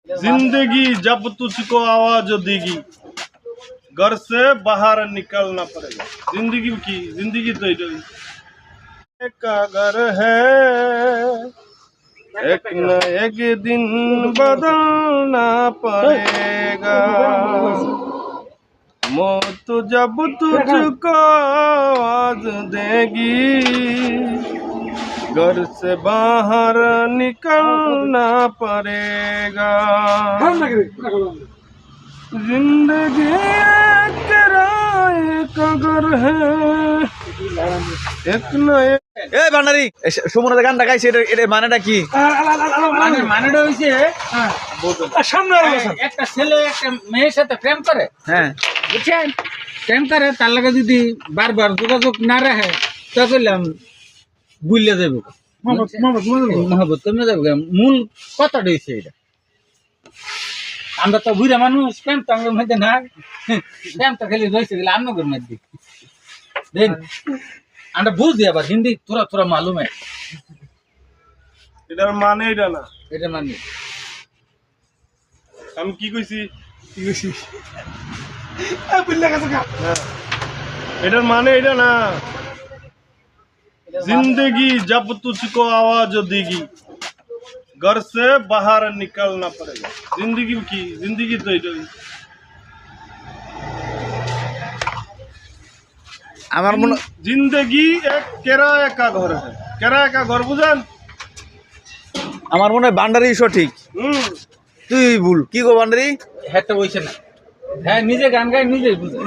जिंदगी जब तुझको आवाज देगी घर से बाहर निकलना पड़ेगा। जिंदगी की जिंदगी तो एक का घर है, एक न एक दिन बदलना पड़ेगा। मौत जब तुझको आवाज देगी घर से बाहर निकलना पड़ेगा। जिंदगी एक किराए का घर है, एक न एक। এই বান্ডারি সুমনের গানটা গাইছে এটা মানেটা কি? মানেটা হইছে সামনে একটা ছেলে একটা মেয়ের সাথে প্রেম করে, হ্যাঁ বুঝছেন? প্রেম করে, তার লাগে যদি বারবার যোগাযোগ না রাখে তো করলাম বুঝলে যাবো মহব্বত কমে যাবো। মূল কথাটা হইছে এটা। আমরা তো বুড়া মানুষ, প্রেম তো আমার মধ্যে না, প্রেম তো খালি রয়েছে গেলে আপনাদের মধ্যে। দেন আমরা বুঝি আবার হিন্দি তোরা তোরা মালুম এটার মানে এটা না। এটা মানে আমি কি কইছি? এটার মানে এটা না। जिंदगी जब तुझको आवाज देगी घर से बाहर निकलना पड़ेगा। जिंदगी की जिंदगी तो আমার মনে जिंदगी एक किराए का घर है। किराए का घर बुझेन? আমার মনে হয় বান্ডারি সঠিক, তুই ভুল। কি গো বান্ডারি? হ্যাঁ তো বলছে না, হ্যাঁ নিজে গান গায় নিজেই বুঝে।